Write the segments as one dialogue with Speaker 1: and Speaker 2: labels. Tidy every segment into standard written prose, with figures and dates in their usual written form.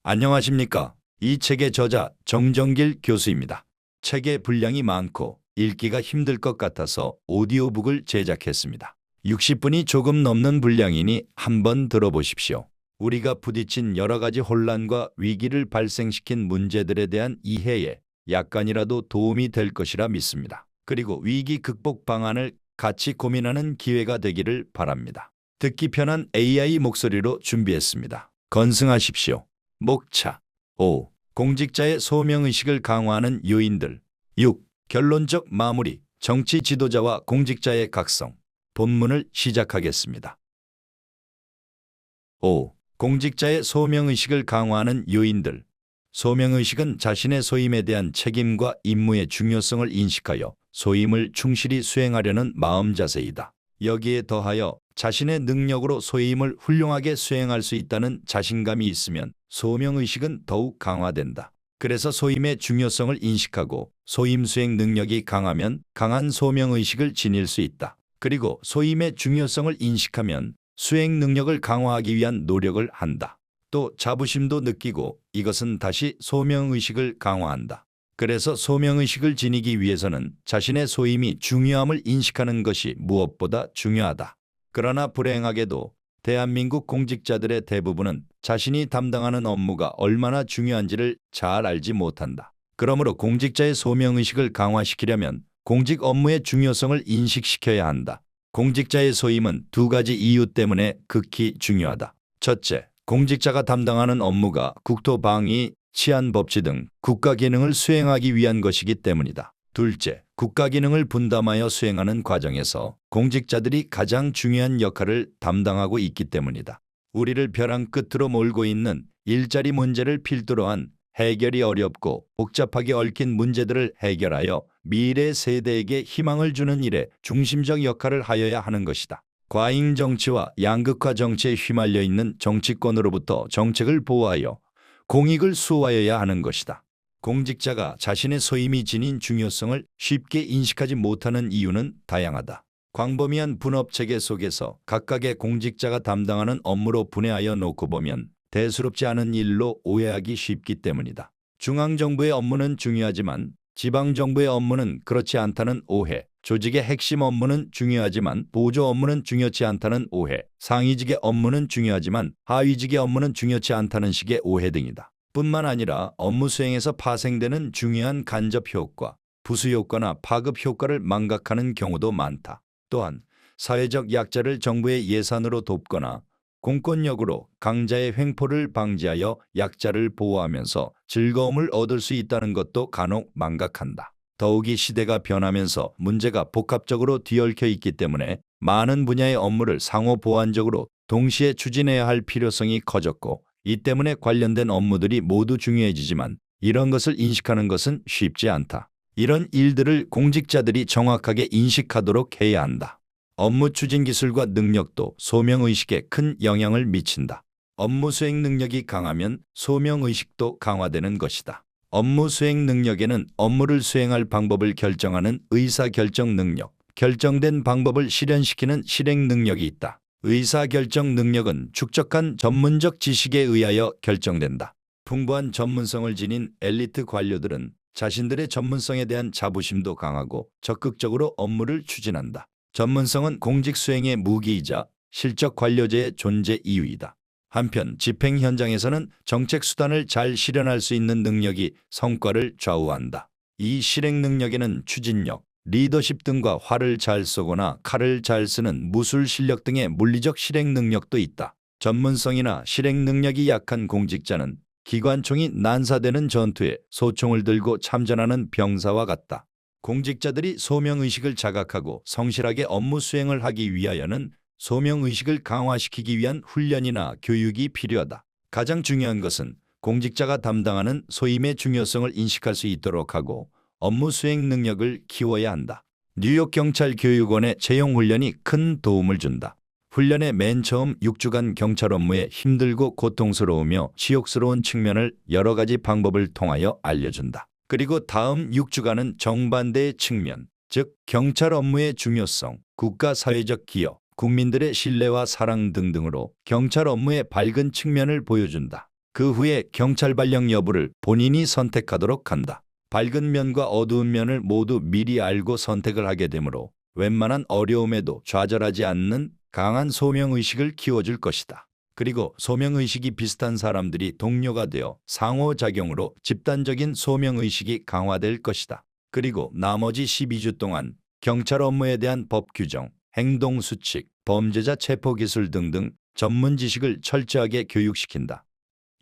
Speaker 1: 안녕하십니까. 이 책의 저자 정정길 교수입니다. 책의 분량이 많고 읽기가 힘들 것 같아서 오디오북을 제작했습니다. 60분이 조금 넘는 분량이니 한번 들어보십시오. 우리가 부딪힌 여러 가지 혼란과 위기를 발생시킨 문제들에 대한 이해에 약간이라도 도움이 될 것이라 믿습니다. 그리고 위기 극복 방안을 같이 고민하는 기회가 되기를 바랍니다. 듣기 편한 AI 목소리로 준비했습니다. 건승하십시오. 목차. 5. 공직자의 소명의식을 강화하는 요인들. 6. 결론적 마무리. 정치 지도자와 공직자의 각성. 본문을 시작하겠습니다. 5. 공직자의 소명의식을 강화하는 요인들. 소명의식은 자신의 소임에 대한 책임과 임무의 중요성을 인식하여 소임을 충실히 수행하려는 마음 자세이다. 여기에 더하여 자신의 능력으로 소임을 훌륭하게 수행할 수 있다는 자신감이 있으면 소명의식은 더욱 강화된다. 그래서 소임의 중요성을 인식하고 소임 수행 능력이 강하면 강한 소명의식을 지닐 수 있다. 그리고 소임의 중요성을 인식하면 수행 능력을 강화하기 위한 노력을 한다. 또 자부심도 느끼고 이것은 다시 소명의식을 강화한다. 그래서 소명의식을 지니기 위해서는 자신의 소임이 중요함을 인식하는 것이 무엇보다 중요하다. 그러나 불행하게도 대한민국 공직자들의 대부분은 자신이 담당하는 업무가 얼마나 중요한지를 잘 알지 못한다. 그러므로 공직자의 소명의식을 강화시키려면 공직 업무의 중요성을 인식시켜야 한다. 공직자의 소임은 두 가지 이유 때문에 극히 중요하다. 첫째, 공직자가 담당하는 업무가 국토 방위, 치안 법치 등 국가 기능을 수행하기 위한 것이기 때문이다. 둘째, 국가 기능을 분담하여 수행하는 과정에서 공직자들이 가장 중요한 역할을 담당하고 있기 때문이다. 우리를 벼랑 끝으로 몰고 있는 일자리 문제를 필두로 한 해결이 어렵고 복잡하게 얽힌 문제들을 해결하여 미래 세대에게 희망을 주는 일에 중심적 역할을 하여야 하는 것이다. 과잉 정치와 양극화 정치에 휘말려 있는 정치권으로부터 정책을 보호하여 공익을 수호하여야 하는 것이다. 공직자가 자신의 소임이 지닌 중요성을 쉽게 인식하지 못하는 이유는 다양하다. 광범위한 분업체계 속에서 각각의 공직자가 담당하는 업무로 분해하여 놓고 보면 대수롭지 않은 일로 오해하기 쉽기 때문이다. 중앙정부의 업무는 중요하지만 지방정부의 업무는 그렇지 않다는 오해, 조직의 핵심 업무는 중요하지만 보조 업무는 중요치 않다는 오해, 상위직의 업무는 중요하지만 하위직의 업무는 중요치 않다는 식의 오해 등이다. 뿐만 아니라 업무 수행에서 파생되는 중요한 간접 효과, 부수 효과나 파급 효과를 망각하는 경우도 많다. 또한 사회적 약자를 정부의 예산으로 돕거나 공권력으로 강자의 횡포를 방지하여 약자를 보호하면서 즐거움을 얻을 수 있다는 것도 간혹 망각한다. 더욱이 시대가 변하면서 문제가 복합적으로 뒤얽혀 있기 때문에 많은 분야의 업무를 상호 보완적으로 동시에 추진해야 할 필요성이 커졌고 이 때문에 관련된 업무들이 모두 중요해지지만 이런 것을 인식하는 것은 쉽지 않다. 이런 일들을 공직자들이 정확하게 인식하도록 해야 한다. 업무 추진 기술과 능력도 소명의식에 큰 영향을 미친다. 업무 수행 능력이 강하면 소명의식도 강화되는 것이다. 업무 수행 능력에는 업무를 수행할 방법을 결정하는 의사결정 능력, 결정된 방법을 실현시키는 실행 능력이 있다. 의사결정 능력은 축적한 전문적 지식에 의하여 결정된다. 풍부한 전문성을 지닌 엘리트 관료들은 자신들의 전문성에 대한 자부심도 강하고 적극적으로 업무를 추진한다. 전문성은 공직 수행의 무기이자 실적 관료제의 존재 이유이다. 한편 집행 현장에서는 정책 수단을 잘 실현할 수 있는 능력이 성과를 좌우한다. 이 실행 능력에는 추진력, 리더십 등과 활을 잘 쏘거나 칼을 잘 쓰는 무술 실력 등의 물리적 실행 능력도 있다. 전문성이나 실행 능력이 약한 공직자는 기관총이 난사되는 전투에 소총을 들고 참전하는 병사와 같다. 공직자들이 소명의식을 자각하고 성실하게 업무 수행을 하기 위하여는 소명의식을 강화시키기 위한 훈련이나 교육이 필요하다. 가장 중요한 것은 공직자가 담당하는 소임의 중요성을 인식할 수 있도록 하고 업무 수행 능력을 키워야 한다. 뉴욕경찰교육원의 채용훈련이 큰 도움을 준다. 훈련의 맨 처음 6주간 경찰 업무에 힘들고 고통스러우며 치욕스러운 측면을 여러 가지 방법을 통하여 알려준다. 그리고 다음 6주간은 정반대의 측면, 즉 경찰 업무의 중요성, 국가 사회적 기여, 국민들의 신뢰와 사랑 등등으로 경찰 업무의 밝은 측면을 보여준다. 그 후에 경찰 발령 여부를 본인이 선택하도록 한다. 밝은 면과 어두운 면을 모두 미리 알고 선택을 하게 되므로 웬만한 어려움에도 좌절하지 않는 강한 소명의식을 키워줄 것이다. 그리고 소명의식이 비슷한 사람들이 동료가 되어 상호작용으로 집단적인 소명의식이 강화될 것이다. 그리고 나머지 12주 동안 경찰 업무에 대한 법 규정, 행동 수칙, 범죄자 체포 기술 등등 전문 지식을 철저하게 교육시킨다.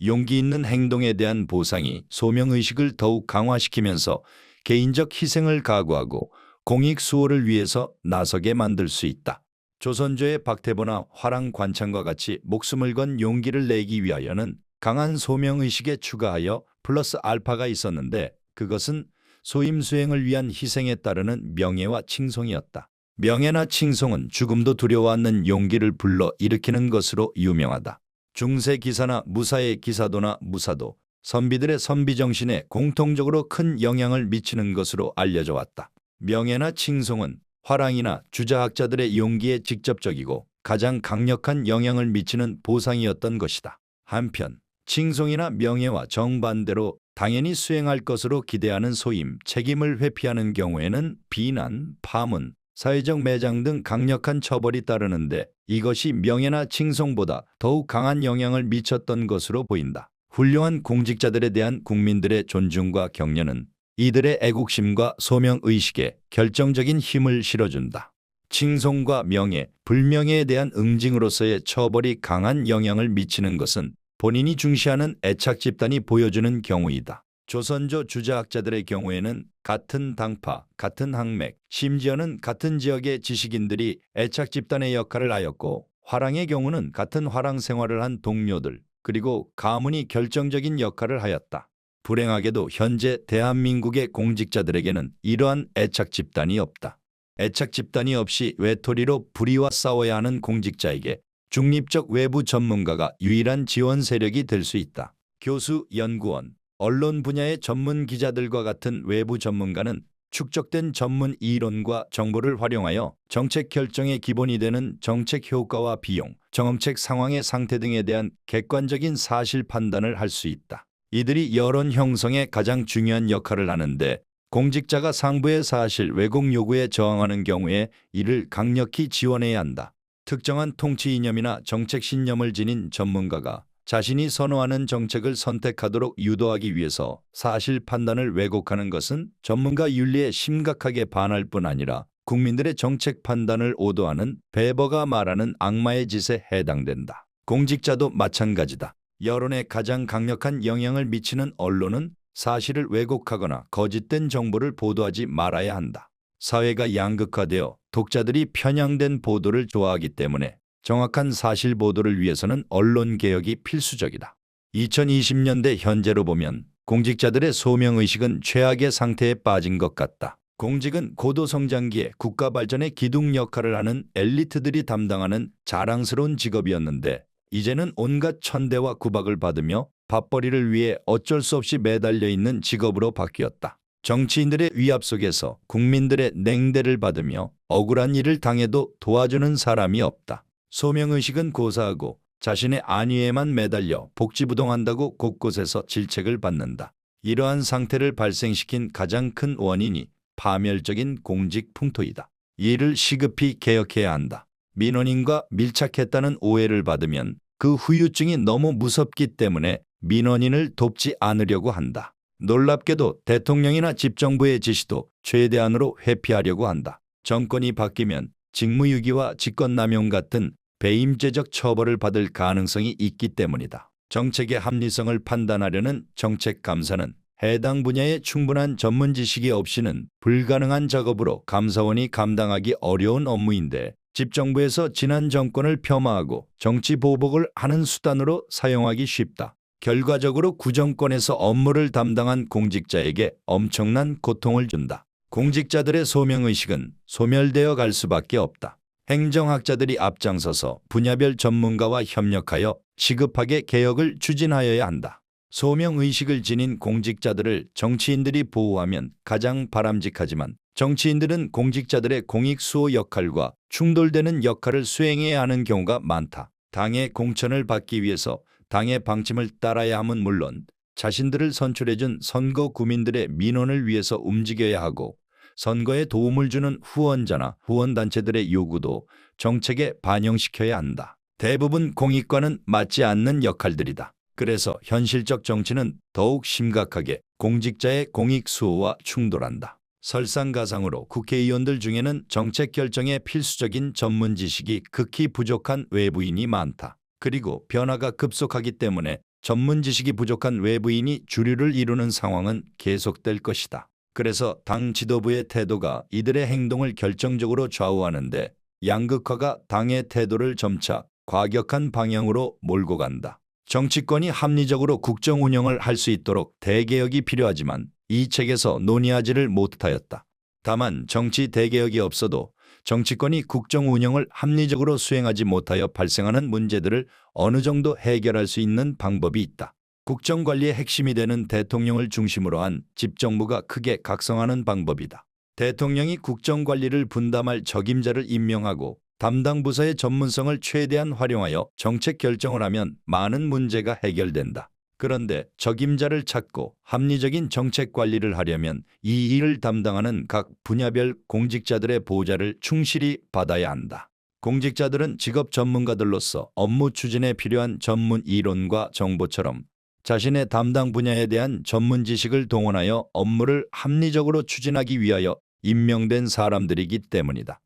Speaker 1: 용기 있는 행동에 대한 보상이 소명의식을 더욱 강화시키면서 개인적 희생을 각오하고 공익 수호를 위해서 나서게 만들 수 있다. 조선조의 박태보나 화랑 관창과 같이 목숨을 건 용기를 내기 위하여는 강한 소명의식에 추가하여 플러스 알파가 있었는데 그것은 소임 수행을 위한 희생에 따르는 명예와 칭송이었다. 명예나 칭송은 죽음도 두려워 않는 용기를 불러 일으키는 것으로 유명하다. 중세 기사나 무사의 기사도나 무사도, 선비들의 선비정신에 공통적으로 큰 영향을 미치는 것으로 알려져 왔다. 명예나 칭송은 화랑이나 주자학자들의 용기에 직접적이고 가장 강력한 영향을 미치는 보상이었던 것이다. 한편 칭송이나 명예와 정반대로 당연히 수행할 것으로 기대하는 소임, 책임을 회피하는 경우에는 비난, 파문, 사회적 매장 등 강력한 처벌이 따르는데 이것이 명예나 칭송보다 더욱 강한 영향을 미쳤던 것으로 보인다. 훌륭한 공직자들에 대한 국민들의 존중과 격려는 이들의 애국심과 소명의식에 결정적인 힘을 실어준다. 칭송과 명예, 불명예에 대한 응징으로서의 처벌이 강한 영향을 미치는 것은 본인이 중시하는 애착 집단이 보여주는 경우이다. 조선조 주자학자들의 경우에는 같은 당파, 같은 항맥, 심지어는 같은 지역의 지식인들이 애착 집단의 역할을 하였고 화랑의 경우는 같은 화랑 생활을 한 동료들, 그리고 가문이 결정적인 역할을 하였다. 불행하게도 현재 대한민국의 공직자들에게는 이러한 애착 집단이 없다. 애착 집단이 없이 외톨이로 불의와 싸워야 하는 공직자에게 중립적 외부 전문가가 유일한 지원 세력이 될 수 있다. 교수, 연구원, 언론 분야의 전문 기자들과 같은 외부 전문가는 축적된 전문 이론과 정보를 활용하여 정책 결정의 기본이 되는 정책 효과와 비용, 정책 상황의 상태 등에 대한 객관적인 사실 판단을 할 수 있다. 이들이 여론 형성에 가장 중요한 역할을 하는데 공직자가 상부의 사실 왜곡 요구에 저항하는 경우에 이를 강력히 지원해야 한다. 특정한 통치 이념이나 정책 신념을 지닌 전문가가 자신이 선호하는 정책을 선택하도록 유도하기 위해서 사실 판단을 왜곡하는 것은 전문가 윤리에 심각하게 반할 뿐 아니라 국민들의 정책 판단을 오도하는 베버가 말하는 악마의 짓에 해당된다. 공직자도 마찬가지다. 여론에 가장 강력한 영향을 미치는 언론은 사실을 왜곡하거나 거짓된 정보를 보도하지 말아야 한다. 사회가 양극화되어 독자들이 편향된 보도를 좋아하기 때문에 정확한 사실 보도를 위해서는 언론 개혁이 필수적이다. 2020년대 현재로 보면 공직자들의 소명의식은 최악의 상태에 빠진 것 같다. 공직은 고도 성장기에 국가 발전의 기둥 역할을 하는 엘리트들이 담당하는 자랑스러운 직업이었는데 이제는 온갖 천대와 구박을 받으며 밥벌이를 위해 어쩔 수 없이 매달려 있는 직업으로 바뀌었다. 정치인들의 위압 속에서 국민들의 냉대를 받으며 억울한 일을 당해도 도와주는 사람이 없다. 소명의식은 고사하고 자신의 안위에만 매달려 복지부동한다고 곳곳에서 질책을 받는다. 이러한 상태를 발생시킨 가장 큰 원인이 파멸적인 공직 풍토이다. 이를 시급히 개혁해야 한다. 민원인과 밀착했다는 오해를 받으면 그 후유증이 너무 무섭기 때문에 민원인을 돕지 않으려고 한다. 놀랍게도 대통령이나 집정부의 지시도 최대한으로 회피하려고 한다. 정권이 바뀌면 직무유기와 직권남용 같은 배임죄적 처벌을 받을 가능성이 있기 때문이다. 정책의 합리성을 판단하려는 정책감사는 해당 분야에 충분한 전문 지식이 없이는 불가능한 작업으로 감사원이 감당하기 어려운 업무인데 집정부에서 지난 정권을 폄하하고 정치 보복을 하는 수단으로 사용하기 쉽다. 결과적으로 구정권에서 업무를 담당한 공직자에게 엄청난 고통을 준다. 공직자들의 소명의식은 소멸되어 갈 수밖에 없다. 행정학자들이 앞장서서 분야별 전문가와 협력하여 시급하게 개혁을 추진하여야 한다. 소명의식을 지닌 공직자들을 정치인들이 보호하면 가장 바람직하지만 정치인들은 공직자들의 공익수호 역할과 충돌되는 역할을 수행해야 하는 경우가 많다. 당의 공천을 받기 위해서 당의 방침을 따라야 함은 물론 자신들을 선출해준 선거 구민들의 민원을 위해서 움직여야 하고 선거에 도움을 주는 후원자나 후원단체들의 요구도 정책에 반영시켜야 한다. 대부분 공익과는 맞지 않는 역할들이다. 그래서 현실적 정치는 더욱 심각하게 공직자의 공익 수호와 충돌한다. 설상가상으로 국회의원들 중에는 정책 결정에 필수적인 전문 지식이 극히 부족한 외부인이 많다. 그리고 변화가 급속하기 때문에 전문 지식이 부족한 외부인이 주류를 이루는 상황은 계속될 것이다. 그래서 당 지도부의 태도가 이들의 행동을 결정적으로 좌우하는데 양극화가 당의 태도를 점차 과격한 방향으로 몰고 간다. 정치권이 합리적으로 국정 운영을 할 수 있도록 대개혁이 필요하지만 이 책에서 논의하지를 못하였다. 다만 정치 대개혁이 없어도 정치권이 국정 운영을 합리적으로 수행하지 못하여 발생하는 문제들을 어느 정도 해결할 수 있는 방법이 있다. 국정관리의 핵심이 되는 대통령을 중심으로 한 집정부가 크게 각성하는 방법이다. 대통령이 국정관리를 분담할 적임자를 임명하고 담당 부서의 전문성을 최대한 활용하여 정책 결정을 하면 많은 문제가 해결된다. 그런데 적임자를 찾고 합리적인 정책 관리를 하려면 이 일을 담당하는 각 분야별 공직자들의 보좌를 충실히 받아야 한다. 공직자들은 직업 전문가들로서 업무 추진에 필요한 전문 이론과 정보처럼 자신의 담당 분야에 대한 전문 지식을 동원하여 업무를 합리적으로 추진하기 위하여 임명된 사람들이기 때문이다.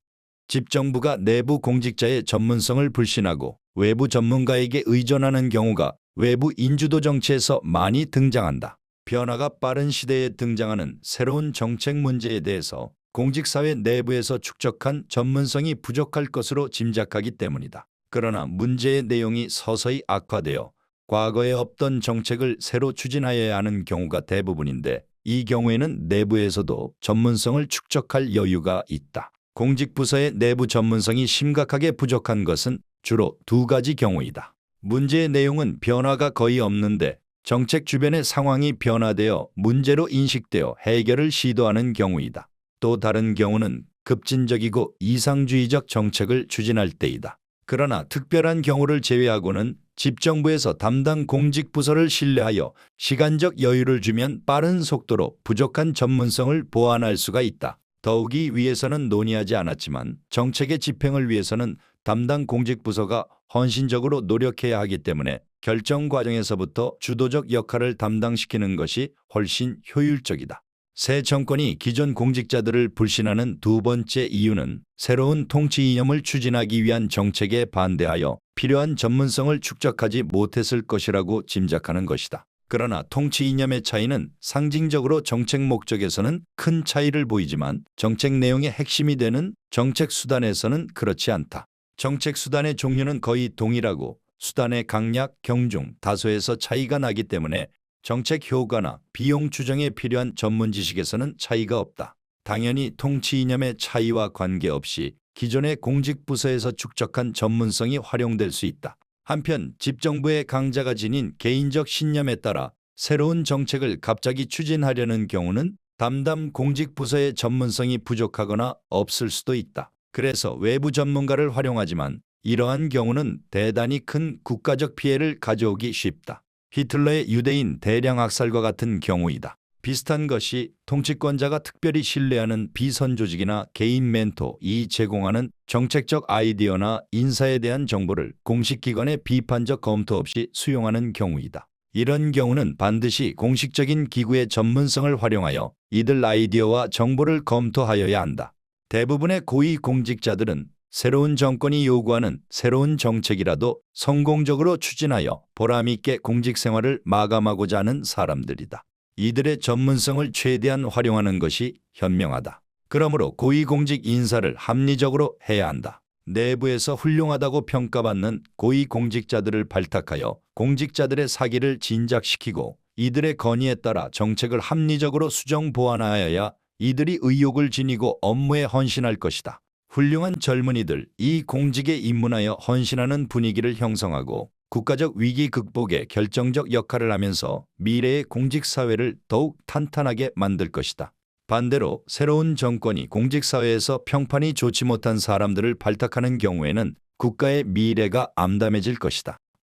Speaker 1: 집정부가 내부 공직자의 전문성을 불신하고 외부 전문가에게 의존하는 경우가 외부 인주도 정치에서 많이 등장한다. 변화가 빠른 시대에 등장하는 새로운 정책 문제에 대해서 공직사회 내부에서 축적한 전문성이 부족할 것으로 짐작하기 때문이다. 그러나 문제의 내용이 서서히 악화되어 과거에 없던 정책을 새로 추진하여야 하는 경우가 대부분인데 이 경우에는 내부에서도 전문성을 축적할 여유가 있다. 공직부서의 내부 전문성이 심각하게 부족한 것은 주로 두 가지 경우이다. 문제의 내용은 변화가 거의 없는데 정책 주변의 상황이 변화되어 문제로 인식되어 해결을 시도하는 경우이다. 또 다른 경우는 급진적이고 이상주의적 정책을 추진할 때이다. 그러나 특별한 경우를 제외하고는 집정부에서 담당 공직부서를 신뢰하여 시간적 여유를 주면 빠른 속도로 부족한 전문성을 보완할 수가 있다. 더욱이 위에서는 논의하지 않았지만 정책의 집행을 위해서는 담당 공직부서가 헌신적으로 노력해야 하기 때문에 결정 과정에서부터 주도적 역할을 담당시키는 것이 훨씬 효율적이다. 새 정권이 기존 공직자들을 불신하는 두 번째 이유는 새로운 통치 이념을 추진하기 위한 정책에 반대하여 필요한 전문성을 축적하지 못했을 것이라고 짐작하는 것이다. 그러나 통치 이념의 차이는 상징적으로 정책 목적에서는 큰 차이를 보이지만 정책 내용의 핵심이 되는 정책 수단에서는 그렇지 않다. 정책 수단의 종류는 거의 동일하고 수단의 강약, 경중, 다소에서 차이가 나기 때문에 정책 효과나 비용 추정에 필요한 전문 지식에서는 차이가 없다. 당연히 통치 이념의 차이와 관계없이 기존의 공직부서에서 축적한 전문성이 활용될 수 있다. 한편 집정부의 강자가 지닌 개인적 신념에 따라 새로운 정책을 갑자기 추진하려는 경우는 담당 공직부서의 전문성이 부족하거나 없을 수도 있다. 그래서 외부 전문가를 활용하지만 이러한 경우는 대단히 큰 국가적 피해를 가져오기 쉽다. 히틀러의 유대인 대량 학살과 같은 경우이다. 비슷한 것이 통치권자가 특별히 신뢰하는 비선 조직이나 개인 멘토이 제공하는 정책적 아이디어나 인사에 대한 정보를 공식기관의 비판적 검토 없이 수용하는 경우이다. 이런 경우는 반드시 공식적인 기구의 전문성을 활용하여 이들 아이디어와 정보를 검토하여야 한다. 대부분의 고위 공직자들은 새로운 정권이 요구하는 새로운 정책이라도 성공적으로 추진하여 보람있게 공직 생활을 마감하고자 하는 사람들이다. 이들의 전문성을 최대한 활용하는 것이 현명하다. 그러므로 고위공직 인사를 합리적으로 해야 한다. 내부에서 훌륭하다고 평가받는 고위공직자들을 발탁하여 공직자들의 사기를 진작시키고 이들의 건의에 따라 정책을 합리적으로 수정 보완하여야 이들이 의욕을 지니고 업무에 헌신할 것이다. 훌륭한 젊은이들, 이 공직에 입문하여 헌신하는 분위기를 형성하고 국가적 위기 극복에 결정적 역할을 하면서 미래의 공직사회를 더욱 탄탄하게 만들 것이다. 반대로 새로운 정권이 공직사회에서 평판이 좋지 못한 사람들을 발탁하는 경우에는 국가의 미래가 암담해질 것이다.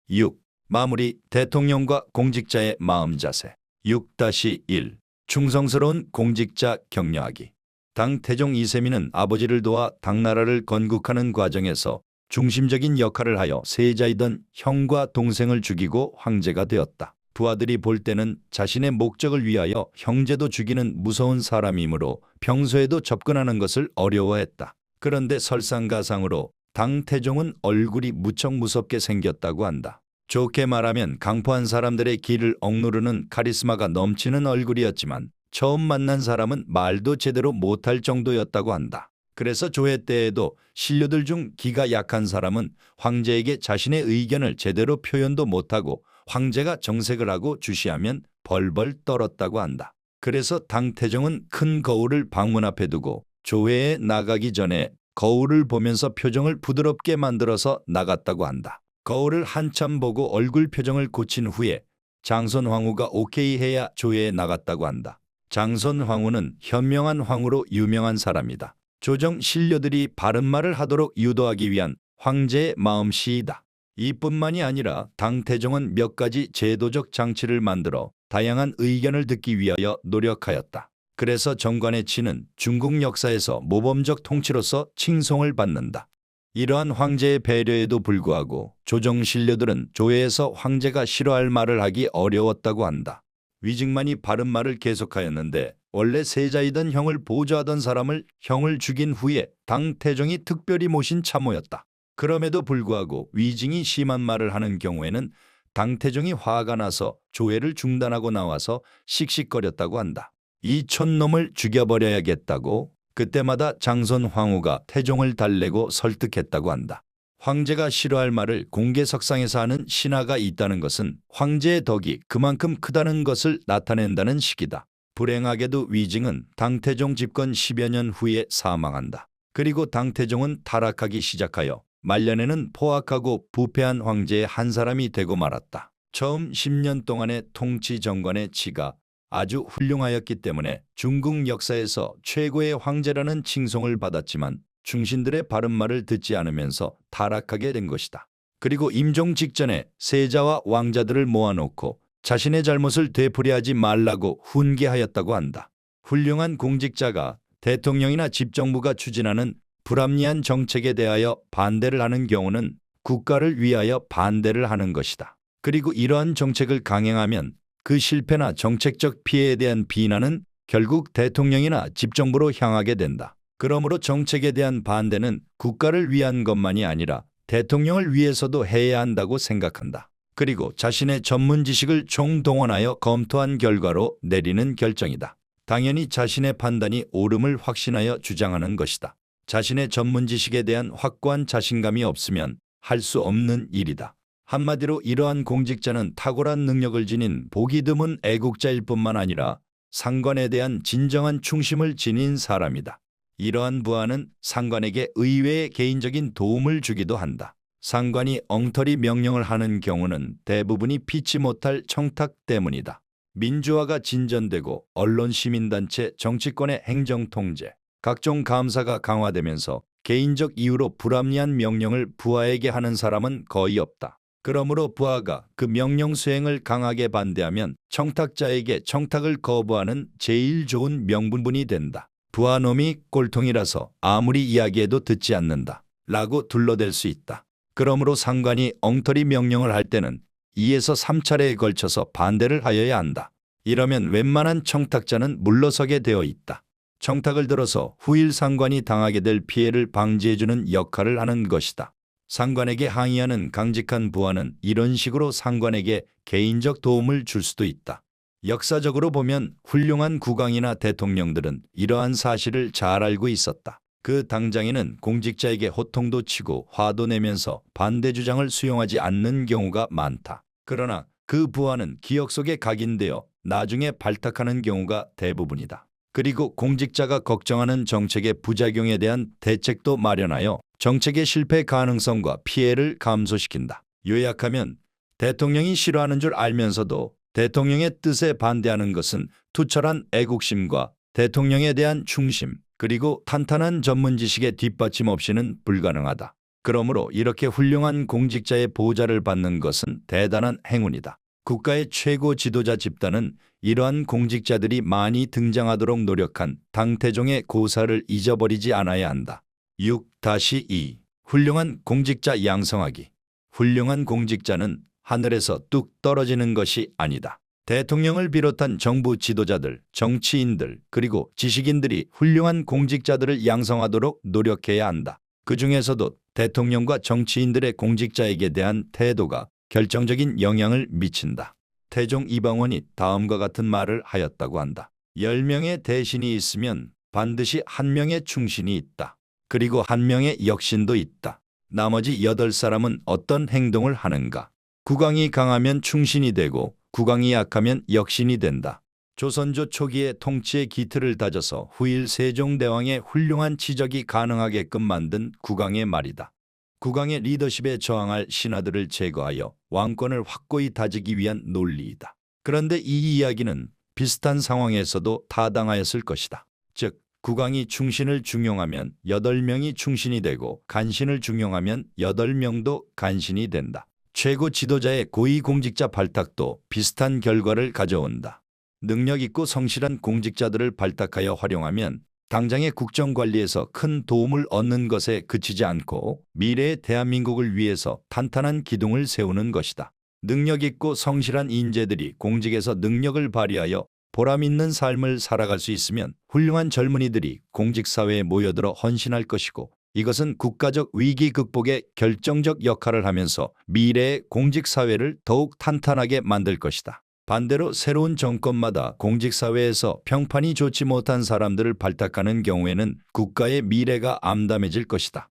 Speaker 1: 6. 마무리. 대통령과 공직자의 마음 자세. 6-1 충성스러운 공직자 격려하기. 당 태종 이세민은 아버지를 도와 당나라를 건국하는 과정에서 중심적인 역할을 하여 세자이던 형과 동생을 죽이고 황제가 되었다. 부하들이 볼 때는 자신의 목적을 위하여 형제도 죽이는 무서운 사람이므로 평소에도 접근하는 것을 어려워했다. 그런데 설상가상으로 당 태종은 얼굴이 무척 무섭게 생겼다고 한다. 좋게 말하면 강포한 사람들의 길을 억누르는 카리스마가 넘치는 얼굴이었지만 처음 만난 사람은 말도 제대로 못할 정도였다고 한다. 그래서 조회 때에도 신료들 중 기가 약한 사람은 황제에게 자신의 의견을 제대로 표현도 못하고 황제가 정색을 하고 주시하면 벌벌 떨었다고 한다. 그래서 당태종은 큰 거울을 방문 앞에 두고 조회에 나가기 전에 거울을 보면서 표정을 부드럽게 만들어서 나갔다고 한다. 거울을 한참 보고 얼굴 표정을 고친 후에 장선황후가 오케이 해야 조회에 나갔다고 한다. 장선황후는 현명한 황후로 유명한 사람이다. 조정 신료들이 바른 말을 하도록 유도하기 위한 황제의 마음씨이다. 이뿐만이 아니라 당태종은 몇 가지 제도적 장치를 만들어 다양한 의견을 듣기 위하여 노력하였다. 그래서 정관의 치는 중국 역사에서 모범적 통치로서 칭송을 받는다. 이러한 황제의 배려에도 불구하고 조정 신료들은 조회에서 황제가 싫어할 말을 하기 어려웠다고 한다. 위증만이 바른 말을 계속하였는데 원래 세자이던 형을 보좌하던 사람을 형을 죽인 후에 당태종이 특별히 모신 참모였다. 그럼에도 불구하고 위증이 심한 말을 하는 경우에는 당태종이 화가 나서 조회를 중단하고 나와서 씩씩거렸다고 한다. 이 촌놈을 죽여버려야겠다고 그때마다 장선황후가 태종을 달래고 설득했다고 한다. 황제가 싫어할 말을 공개석상에서 하는 신하가 있다는 것은 황제의 덕이 그만큼 크다는 것을 나타낸다는 식이다. 불행하게도 위증은 당태종 집권 10여 년 후에 사망한다. 그리고 당태종은 타락하기 시작하여 말년에는 포악하고 부패한 황제의 한 사람이 되고 말았다. 처음 10년 동안의 통치 정관의 치가 아주 훌륭하였기 때문에 중국 역사에서 최고의 황제라는 칭송을 받았지만 충신들의 바른 말을 듣지 않으면서 타락하게 된 것이다. 그리고 임종 직전에 세자와 왕자들을 모아놓고 자신의 잘못을 되풀이하지 말라고 훈계하였다고 한다. 훌륭한 공직자가 대통령이나 집정부가 추진하는 불합리한 정책에 대하여 반대를 하는 경우는 국가를 위하여 반대를 하는 것이다. 그리고 이러한 정책을 강행하면 그 실패나 정책적 피해에 대한 비난은 결국 대통령이나 집정부로 향하게 된다. 그러므로 정책에 대한 반대는 국가를 위한 것만이 아니라 대통령을 위해서도 해야 한다고 생각한다. 그리고 자신의 전문 지식을 총동원하여 검토한 결과로 내리는 결정이다. 당연히 자신의 판단이 옳음을 확신하여 주장하는 것이다. 자신의 전문 지식에 대한 확고한 자신감이 없으면 할 수 없는 일이다. 한마디로 이러한 공직자는 탁월한 능력을 지닌 보기 드문 애국자일 뿐만 아니라 상관에 대한 진정한 충심을 지닌 사람이다. 이러한 부하는 상관에게 의외의 개인적인 도움을 주기도 한다. 상관이 엉터리 명령을 하는 경우는 대부분이 피치 못할 청탁 때문이다. 민주화가 진전되고 언론, 시민단체, 정치권의 행정통제, 각종 감사가 강화되면서 개인적 이유로 불합리한 명령을 부하에게 하는 사람은 거의 없다. 그러므로 부하가 그 명령 수행을 강하게 반대하면 청탁자에게 청탁을 거부하는 제일 좋은 명분이 된다. 부하놈이 꼴통이라서 아무리 이야기해도 듣지 않는다 라고 둘러댈 수 있다. 그러므로 상관이 엉터리 명령을 할 때는 2에서 3차례에 걸쳐서 반대를 하여야 한다. 이러면 웬만한 청탁자는 물러서게 되어 있다. 청탁을 들어서 후일 상관이 당하게 될 피해를 방지해주는 역할을 하는 것이다. 상관에게 항의하는 강직한 부하는 이런 식으로 상관에게 개인적 도움을 줄 수도 있다. 역사적으로 보면 훌륭한 국왕이나 대통령들은 이러한 사실을 잘 알고 있었다. 그 당장에는 공직자에게 호통도 치고 화도 내면서 반대 주장을 수용하지 않는 경우가 많다. 그러나 그 부하는 기억 속에 각인되어 나중에 발탁하는 경우가 대부분이다. 그리고 공직자가 걱정하는 정책의 부작용에 대한 대책도 마련하여 정책의 실패 가능성과 피해를 감소시킨다. 요약하면 대통령이 싫어하는 줄 알면서도 대통령의 뜻에 반대하는 것은 투철한 애국심과 대통령에 대한 충심, 그리고 탄탄한 전문 지식의 뒷받침 없이는 불가능하다. 그러므로 이렇게 훌륭한 공직자의 보좌를 받는 것은 대단한 행운이다. 국가의 최고 지도자 집단은 이러한 공직자들이 많이 등장하도록 노력한 당태종의 고사를 잊어버리지 않아야 한다. 6-2 훌륭한 공직자 양성하기. 훌륭한 공직자는 하늘에서 뚝 떨어지는 것이 아니다. 대통령을 비롯한 정부 지도자들, 정치인들, 그리고 지식인들이 훌륭한 공직자들을 양성하도록 노력해야 한다. 그 중에서도 대통령과 정치인들의 공직자에게 대한 태도가 결정적인 영향을 미친다. 태종 이방원이 다음과 같은 말을 하였다고 한다. 10명의 대신이 있으면 반드시 1명의 충신이 있다. 그리고 1명의 역신도 있다. 나머지 8사람은 어떤 행동을 하는가? 국왕이 강하면 충신이 되고 국왕이 약하면 역신이 된다. 조선조 초기의 통치의 기틀을 다져서 후일 세종대왕의 훌륭한 지적이 가능하게끔 만든 국왕의 말이다. 국왕의 리더십에 저항할 신하들을 제거하여 왕권을 확고히 다지기 위한 논리이다. 그런데 이 이야기는 비슷한 상황에서도 타당하였을 것이다. 즉, 국왕이 충신을 중용하면 8명이 충신이 되고 간신을 중용하면 8명도 간신이 된다. 최고 지도자의 고위공직자 발탁도 비슷한 결과를 가져온다. 능력 있고 성실한 공직자들을 발탁하여 활용하면 당장의 국정관리에서 큰 도움을 얻는 것에 그치지 않고 미래의 대한민국을 위해서 탄탄한 기둥을 세우는 것이다. 능력 있고 성실한 인재들이 공직에서 능력을 발휘하여 보람 있는 삶을 살아갈 수 있으면 훌륭한 젊은이들이 공직사회에 모여들어 헌신할 것이고, 이것은 국가적 위기 극복에 결정적 역할을 하면서 미래의 공직사회를 더욱 탄탄하게 만들 것이다. 반대로 새로운 정권마다 공직사회에서 평판이 좋지 못한 사람들을 발탁하는 경우에는 국가의 미래가 암담해질 것이다.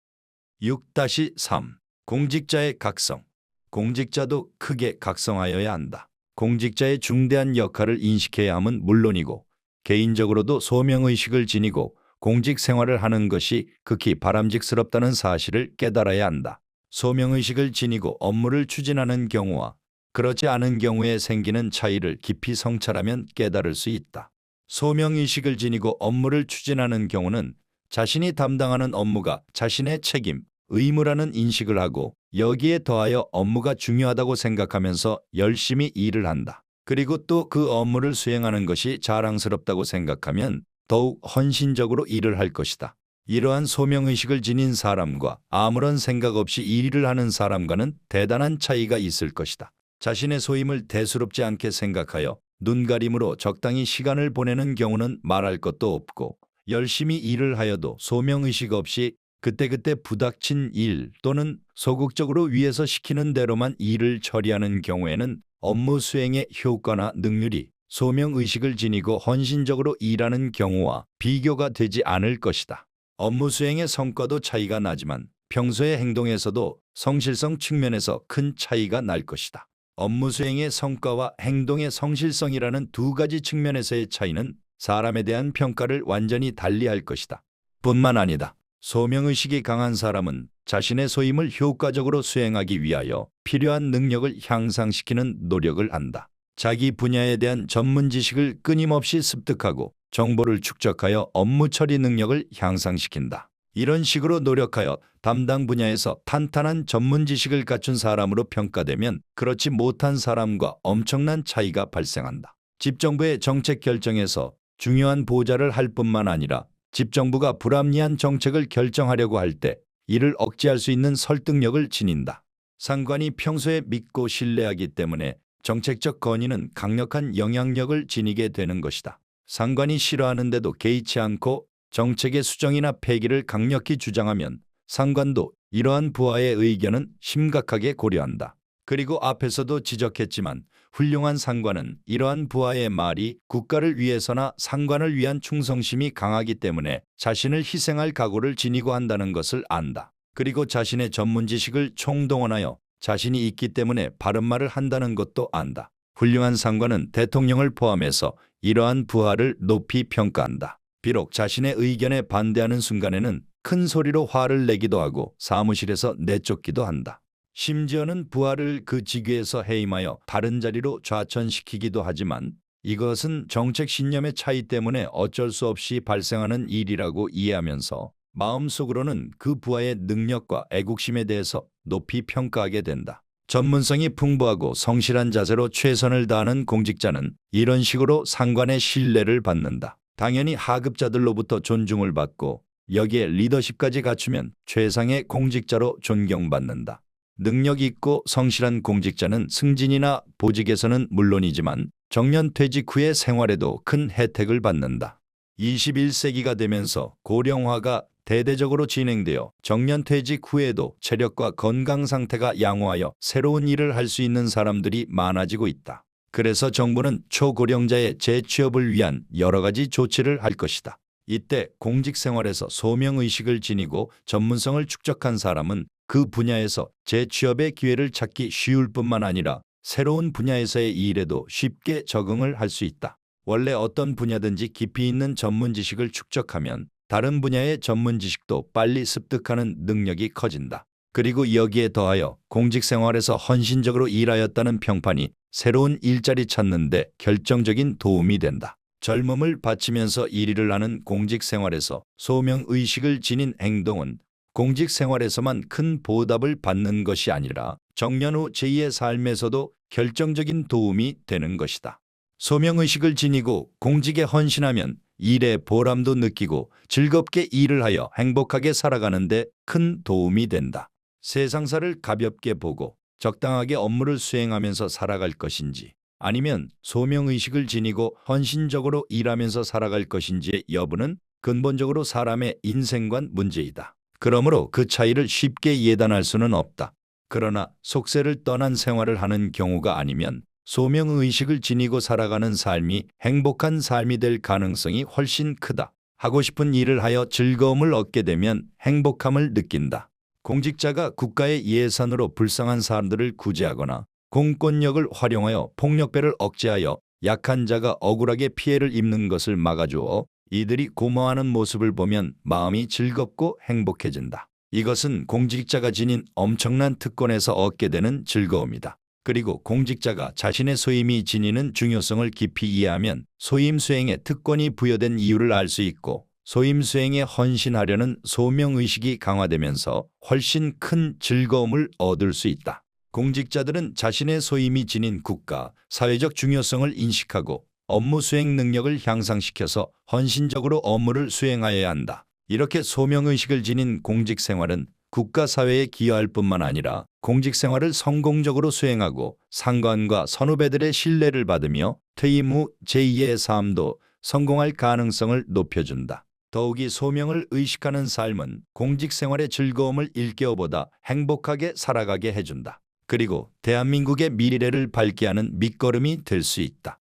Speaker 1: 6-3 공직자의 각성. 공직자도 크게 각성하여야 한다. 공직자의 중대한 역할을 인식해야 함은 물론이고 개인적으로도 소명의식을 지니고 공직 생활을 하는 것이 극히 바람직스럽다는 사실을 깨달아야 한다. 소명의식을 지니고 업무를 추진하는 경우와 그렇지 않은 경우에 생기는 차이를 깊이 성찰하면 깨달을 수 있다. 소명의식을 지니고 업무를 추진하는 경우는 자신이 담당하는 업무가 자신의 책임, 의무라는 인식을 하고 여기에 더하여 업무가 중요하다고 생각하면서 열심히 일을 한다. 그리고 또 그 업무를 수행하는 것이 자랑스럽다고 생각하면 더욱 헌신적으로 일을 할 것이다. 이러한 소명의식을 지닌 사람과 아무런 생각 없이 일을 하는 사람과는 대단한 차이가 있을 것이다. 자신의 소임을 대수롭지 않게 생각하여 눈가림으로 적당히 시간을 보내는 경우는 말할 것도 없고, 열심히 일을 하여도 소명의식 없이 그때그때 부닥친 일 또는 소극적으로 위에서 시키는 대로만 일을 처리하는 경우에는 업무 수행의 효과나 능률이 소명의식을 지니고 헌신적으로 일하는 경우와 비교가 되지 않을 것이다. 업무 수행의 성과도 차이가 나지만 평소의 행동에서도 성실성 측면에서 큰 차이가 날 것이다. 업무 수행의 성과와 행동의 성실성이라는 두 가지 측면에서의 차이는 사람에 대한 평가를 완전히 달리할 것이다. 뿐만 아니다. 소명의식이 강한 사람은 자신의 소임을 효과적으로 수행하기 위하여 필요한 능력을 향상시키는 노력을 한다. 자기 분야에 대한 전문 지식을 끊임없이 습득하고 정보를 축적하여 업무 처리 능력을 향상시킨다. 이런 식으로 노력하여 담당 분야에서 탄탄한 전문 지식을 갖춘 사람으로 평가되면 그렇지 못한 사람과 엄청난 차이가 발생한다. 집정부의 정책 결정에서 중요한 보좌를 할 뿐만 아니라 집정부가 불합리한 정책을 결정하려고 할 때 이를 억제할 수 있는 설득력을 지닌다. 상관이 평소에 믿고 신뢰하기 때문에 정책적 건의는 강력한 영향력을 지니게 되는 것이다. 상관이 싫어하는데도 개의치 않고 정책의 수정이나 폐기를 강력히 주장하면 상관도 이러한 부하의 의견은 심각하게 고려한다. 그리고 앞에서도 지적했지만 훌륭한 상관은 이러한 부하의 말이 국가를 위해서나 상관을 위한 충성심이 강하기 때문에 자신을 희생할 각오를 지니고 한다는 것을 안다. 그리고 자신의 전문 지식을 총동원하여 자신이 있기 때문에 바른 말을 한다는 것도 안다. 훌륭한 상관은 대통령을 포함해서 이러한 부하를 높이 평가한다. 비록 자신의 의견에 반대하는 순간에는 큰 소리로 화를 내기도 하고 사무실에서 내쫓기도 한다. 심지어는 부하를 그 직위에서 해임하여 다른 자리로 좌천시키기도 하지만 이것은 정책 신념의 차이 때문에 어쩔 수 없이 발생하는 일이라고 이해하면서 마음속으로는 그 부하의 능력과 애국심에 대해서 높이 평가하게 된다. 전문성이 풍부하고 성실한 자세로 최선을 다하는 공직자는 이런 식으로 상관의 신뢰를 받는다. 당연히 하급자들로부터 존중을 받고 여기에 리더십까지 갖추면 최상의 공직자로 존경받는다. 능력 있고 성실한 공직자는 승진이나 보직에서는 물론이지만 정년 퇴직 후의 생활에도 큰 혜택을 받는다. 21세기가 되면서 고령화가 대대적으로 진행되어 정년 퇴직 후에도 체력과 건강 상태가 양호하여 새로운 일을 할 수 있는 사람들이 많아지고 있다. 그래서 정부는 초고령자의 재취업을 위한 여러 가지 조치를 할 것이다. 이때 공직 생활에서 소명의식을 지니고 전문성을 축적한 사람은 그 분야에서 재취업의 기회를 찾기 쉬울 뿐만 아니라 새로운 분야에서의 일에도 쉽게 적응을 할 수 있다. 원래 어떤 분야든지 깊이 있는 전문 지식을 축적하면 다른 분야의 전문 지식도 빨리 습득하는 능력이 커진다. 그리고 여기에 더하여 공직 생활에서 헌신적으로 일하였다는 평판이 새로운 일자리 찾는 데 결정적인 도움이 된다. 젊음을 바치면서 일을 하는 공직 생활에서 소명의식을 지닌 행동은 공직 생활에서만 큰 보답을 받는 것이 아니라 정년 후 제2의 삶에서도 결정적인 도움이 되는 것이다. 소명의식을 지니고 공직에 헌신하면 일의 보람도 느끼고 즐겁게 일을 하여 행복하게 살아가는 데 큰 도움이 된다. 세상사를 가볍게 보고 적당하게 업무를 수행하면서 살아갈 것인지 아니면 소명의식을 지니고 헌신적으로 일하면서 살아갈 것인지의 여부는 근본적으로 사람의 인생관 문제이다. 그러므로 그 차이를 쉽게 예단할 수는 없다. 그러나 속세를 떠난 생활을 하는 경우가 아니면 소명의식을 지니고 살아가는 삶이 행복한 삶이 될 가능성이 훨씬 크다. 하고 싶은 일을 하여 즐거움을 얻게 되면 행복함을 느낀다. 공직자가 국가의 예산으로 불쌍한 사람들을 구제하거나 공권력을 활용하여 폭력배를 억제하여 약한 자가 억울하게 피해를 입는 것을 막아주어 이들이 고마워하는 모습을 보면 마음이 즐겁고 행복해진다. 이것은 공직자가 지닌 엄청난 특권에서 얻게 되는 즐거움이다. 그리고 공직자가 자신의 소임이 지니는 중요성을 깊이 이해하면 소임 수행에 특권이 부여된 이유를 알 수 있고 소임 수행에 헌신하려는 소명의식이 강화되면서 훨씬 큰 즐거움을 얻을 수 있다. 공직자들은 자신의 소임이 지닌 국가, 사회적 중요성을 인식하고 업무 수행 능력을 향상시켜서 헌신적으로 업무를 수행하여야 한다. 이렇게 소명의식을 지닌 공직 생활은 국가 사회에 기여할 뿐만 아니라 공직 생활을 성공적으로 수행하고 상관과 선후배들의 신뢰를 받으며 퇴임 후 제2의 삶도 성공할 가능성을 높여준다. 더욱이 소명을 의식하는 삶은 공직 생활의 즐거움을 일깨워보다 행복하게 살아가게 해준다. 그리고 대한민국의 미래를 밝게 하는 밑거름이 될 수 있다.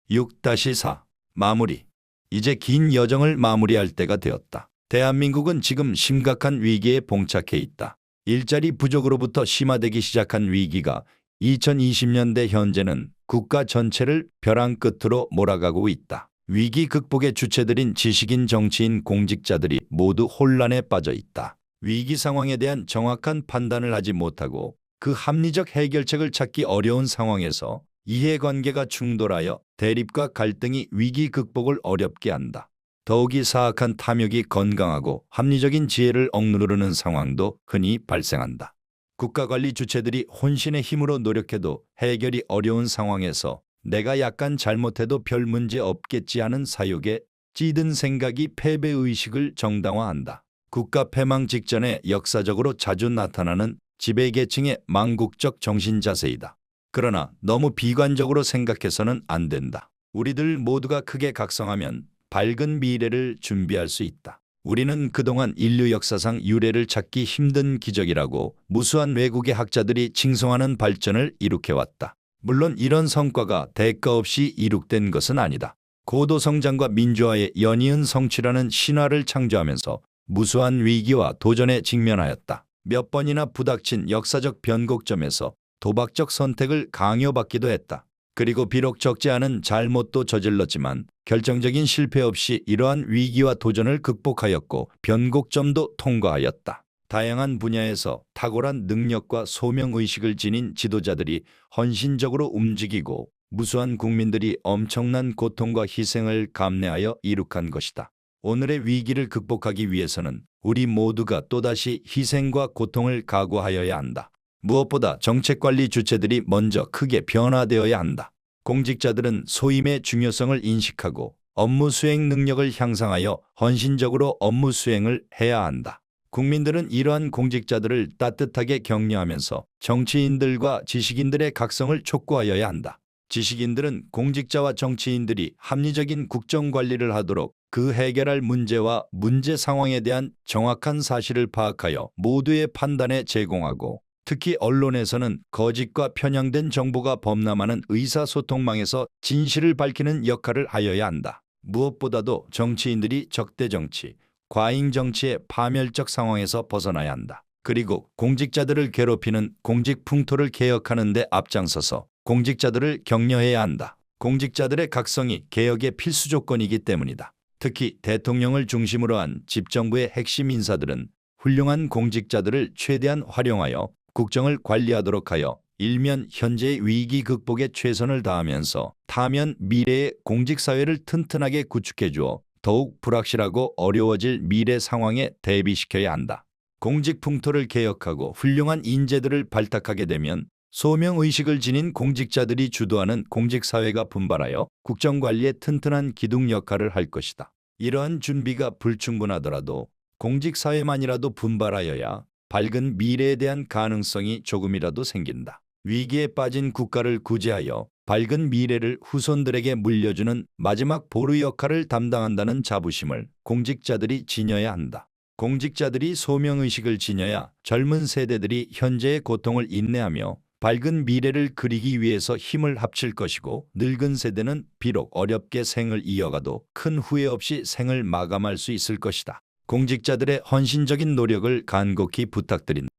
Speaker 1: 6-4 마무리. 이제 긴 여정을 마무리할 때가 되었다. 대한민국은 지금 심각한 위기에 봉착해 있다. 일자리 부족으로부터 심화되기 시작한 위기가 2020년대 현재는 국가 전체를 벼랑 끝으로 몰아가고 있다. 위기 극복의 주체들인 지식인, 정치인, 공직자들이 모두 혼란에 빠져 있다. 위기 상황에 대한 정확한 판단을 하지 못하고 그 합리적 해결책을 찾기 어려운 상황에서 이해관계가 충돌하여 대립과 갈등이 위기 극복을 어렵게 한다. 더욱이 사악한 탐욕이 건강하고 합리적인 지혜를 억누르는 상황도 흔히 발생한다. 국가관리 주체들이 혼신의 힘으로 노력해도 해결이 어려운 상황에서 내가 약간 잘못해도 별 문제 없겠지 하는 사욕에 찌든 생각이 패배의식을 정당화한다. 국가 패망 직전에 역사적으로 자주 나타나는 지배계층의 망국적 정신자세이다. 그러나 너무 비관적으로 생각해서는 안 된다. 우리들 모두가 크게 각성하면 밝은 미래를 준비할 수 있다. 우리는 그동안 인류 역사상 유례를 찾기 힘든 기적이라고 무수한 외국의 학자들이 칭송하는 발전을 이룩해왔다. 물론 이런 성과가 대가 없이 이룩된 것은 아니다. 고도 성장과 민주화의 연이은 성취라는 신화를 창조하면서 무수한 위기와 도전에 직면하였다. 몇 번이나 부닥친 역사적 변곡점에서 도박적 선택을 강요받기도 했다. 그리고 비록 적지 않은 잘못도 저질렀지만 결정적인 실패 없이 이러한 위기와 도전을 극복하였고 변곡점도 통과하였다. 다양한 분야에서 탁월한 능력과 소명의식을 지닌 지도자들이 헌신적으로 움직이고 무수한 국민들이 엄청난 고통과 희생을 감내하여 이룩한 것이다. 오늘의 위기를 극복하기 위해서는 우리 모두가 또다시 희생과 고통을 각오하여야 한다. 무엇보다 정책관리 주체들이 먼저 크게 변화되어야 한다. 공직자들은 소임의 중요성을 인식하고 업무 수행 능력을 향상하여 헌신적으로 업무 수행을 해야 한다. 국민들은 이러한 공직자들을 따뜻하게 격려하면서 정치인들과 지식인들의 각성을 촉구하여야 한다. 지식인들은 공직자와 정치인들이 합리적인 국정관리를 하도록 그 해결할 문제와 문제 상황에 대한 정확한 사실을 파악하여 모두의 판단에 제공하고, 특히 언론에서는 거짓과 편향된 정보가 범람하는 의사소통망에서 진실을 밝히는 역할을 하여야 한다. 무엇보다도 정치인들이 적대정치, 과잉정치의 파멸적 상황에서 벗어나야 한다. 그리고 공직자들을 괴롭히는 공직풍토를 개혁하는 데 앞장서서 공직자들을 격려해야 한다. 공직자들의 각성이 개혁의 필수 조건이기 때문이다. 특히 대통령을 중심으로 한 집정부의 핵심 인사들은 훌륭한 공직자들을 최대한 활용하여 국정을 관리하도록 하여 일면 현재의 위기 극복에 최선을 다하면서 타면 미래의 공직사회를 튼튼하게 구축해 주어 더욱 불확실하고 어려워질 미래 상황에 대비시켜야 한다. 공직 풍토를 개혁하고 훌륭한 인재들을 발탁하게 되면 소명의식을 지닌 공직자들이 주도하는 공직사회가 분발하여 국정관리에 튼튼한 기둥 역할을 할 것이다. 이러한 준비가 불충분하더라도 공직사회만이라도 분발하여야 밝은 미래에 대한 가능성이 조금이라도 생긴다. 위기에 빠진 국가를 구제하여 밝은 미래를 후손들에게 물려주는 마지막 보루 역할을 담당한다는 자부심을 공직자들이 지녀야 한다. 공직자들이 소명의식을 지녀야 젊은 세대들이 현재의 고통을 인내하며 밝은 미래를 그리기 위해서 힘을 합칠 것이고, 늙은 세대는 비록 어렵게 생을 이어가도 큰 후회 없이 생을 마감할 수 있을 것이다. 공직자들의 헌신적인 노력을 간곡히 부탁드린다.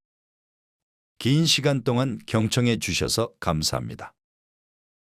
Speaker 1: 긴 시간 동안 경청해 주셔서 감사합니다.